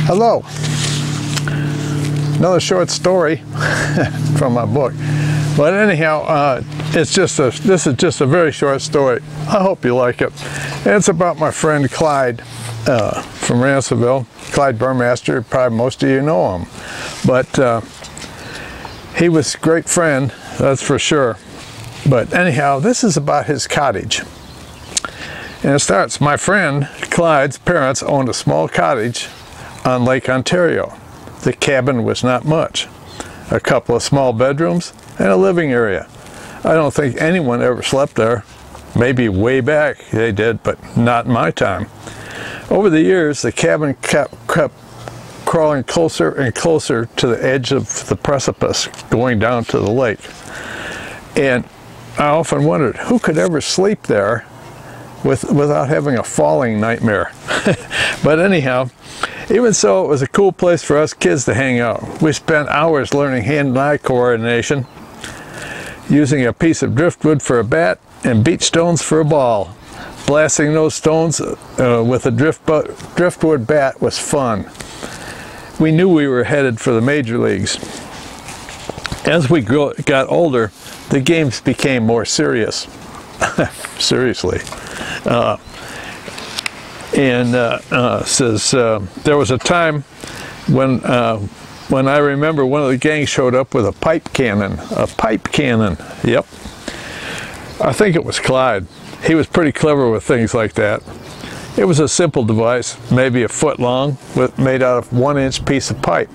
Hello. Another short story from my book. But anyhow, this is just a very short story. I hope you like it. And it's about my friend Clyde from Ransomville. Clyde Burmaster, probably most of you know him. But he was a great friend, that's for sure. But anyhow, this is about his cottage. And it starts, my friend Clyde's parents owned a small cottage on Lake Ontario. The cabin was not much. A couple of small bedrooms and a living area. I don't think anyone ever slept there. Maybe way back they did, but not in my time. Over the years, the cabin kept crawling closer and closer to the edge of the precipice, going down to the lake. And I often wondered, who could ever sleep there without having a falling nightmare? But anyhow, even so, it was a cool place for us kids to hang out. We spent hours learning hand and eye coordination, using a piece of driftwood for a bat and beach stones for a ball. Blasting those stones with a driftwood bat was fun. We knew we were headed for the major leagues. As we got older, the games became more serious. Seriously. Says there was a time when I remember one of the gangs showed up with a pipe cannon. A pipe cannon, yep. I think it was Clyde. He was pretty clever with things like that. It was a simple device, maybe a foot long, made out of 1-inch piece of pipe.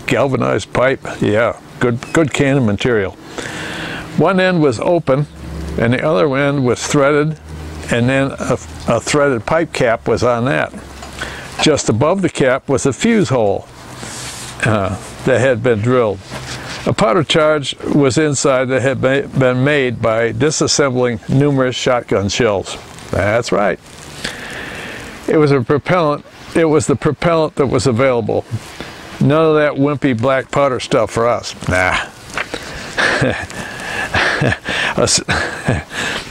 Galvanized pipe, yeah, good cannon material. One end was open, and the other end was threaded, and then a threaded pipe cap was on that. Just above the cap was a fuse hole that had been drilled. A powder charge was inside that had been made by disassembling numerous shotgun shells. That's right. It was the propellant that was available. None of that wimpy black powder stuff for us. Nah.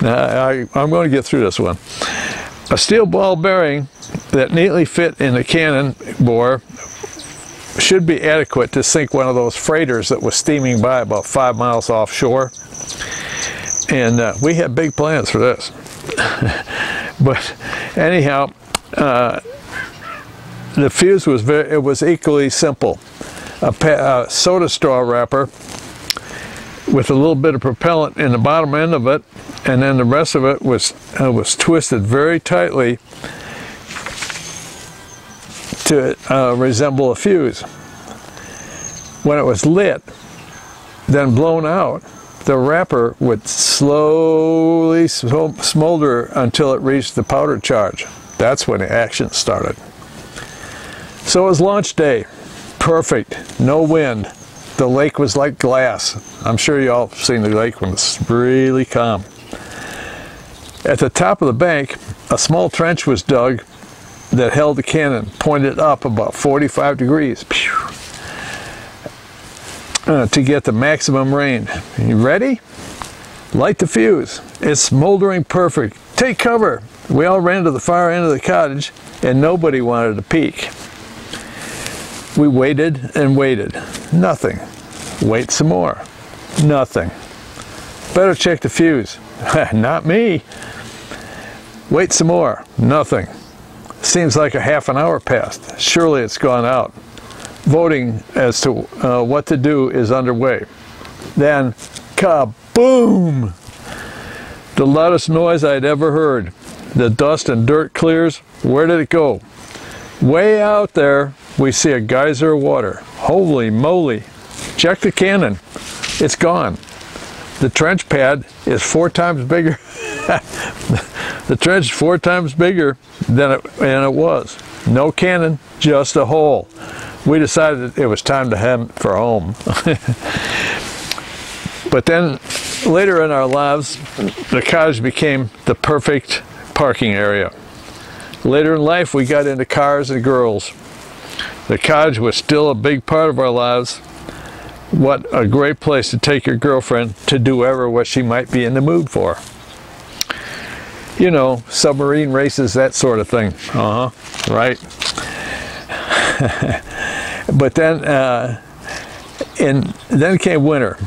I'm going to get through this one. A steel ball bearing that neatly fit in the cannon bore should be adequate to sink one of those freighters that was steaming by about 5 miles offshore. And we had big plans for this. But anyhow, the fuse was equally simple. A soda straw wrapper with a little bit of propellant in the bottom end of it, and then the rest of it was twisted very tightly to resemble a fuse. When it was lit, then blown out, the wrapper would slowly smolder until it reached the powder charge. That's when the action started. So it was launch day. Perfect. No wind. The lake was like glass. I'm sure you all have seen the lake when it's really calm. At the top of the bank, a small trench was dug that held the cannon, pointed up about 45 degrees to get the maximum range. You ready? Light the fuse. It's smoldering perfect. Take cover. We all ran to the far end of the cottage, and nobody wanted to peek. We waited and waited. Nothing. Wait some more. Nothing. Better check the fuse. Not me. Wait some more. Nothing. Seems like a half an hour passed. Surely it's gone out. Voting as to what to do is underway. Then, kaboom! The loudest noise I'd ever heard. The dust and dirt clears. Where did it go? Way out there, we see a geyser of water. Holy moly! Check the cannon. It's gone. The trench pad is 4 times bigger. The trench is 4 times bigger than it was. No cannon, just a hole. We decided it was time to head for home. But then, later in our lives, the cottage became the perfect parking area. Later in life, we got into cars and girls. The cottage was still a big part of our lives. What a great place to take your girlfriend to do ever what she might be in the mood for. You know, submarine races, that sort of thing. Right? But then, then came winter.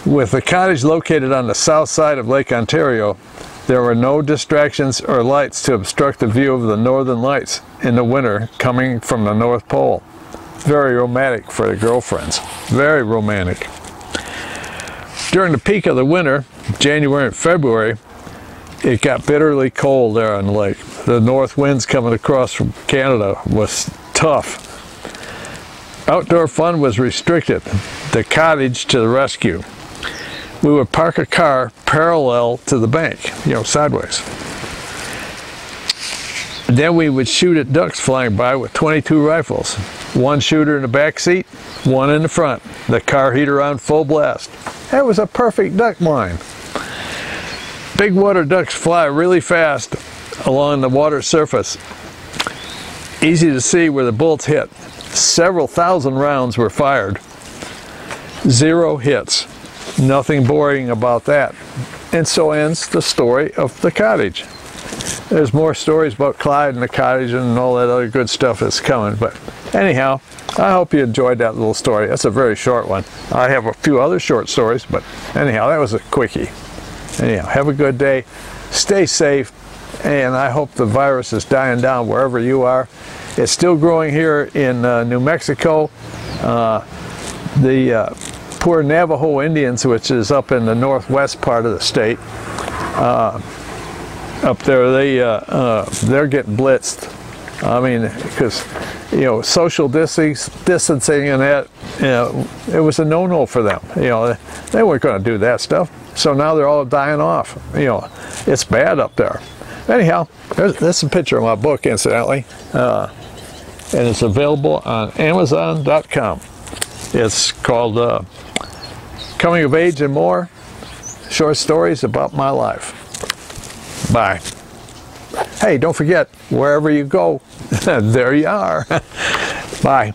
With the cottage located on the south side of Lake Ontario, there were no distractions or lights to obstruct the view of the northern lights in the winter coming from the North Pole. Very romantic for the girlfriends. Very romantic. During the peak of the winter, January and February, it got bitterly cold there on the lake. The north winds coming across from Canada was tough. Outdoor fun was restricted. The cottage to the rescue. We would park a car parallel to the bank, you know, sideways. Then we would shoot at ducks flying by with 22 rifles. One shooter in the back seat, one in the front. The car heater on full blast. That was a perfect duck blind. Big water ducks fly really fast along the water surface. Easy to see where the bullets hit. Several thousand rounds were fired. 0 hits. Nothing boring about that. And so ends the story of the cottage. There's more stories about Clyde and the cottage and all that other good stuff that's coming. But anyhow, I hope you enjoyed that little story. That's a very short one. I have a few other short stories, but anyhow, that was a quickie. Anyhow, have a good day. Stay safe. And I hope the virus is dying down wherever you are. It's still growing here in New Mexico. The poor Navajo Indians, which is up in the northwest part of the state, up there, they're getting blitzed. I mean, because, you know, social distancing and that, you know, it was a no-no for them. You know, they weren't going to do that stuff. So now they're all dying off. You know, it's bad up there. Anyhow, there's a picture of my book, incidentally, and it's available on Amazon.com. It's called Coming of Age and More, Short Stories About My Life. Bye. Hey, don't forget, wherever you go, there you are. Bye.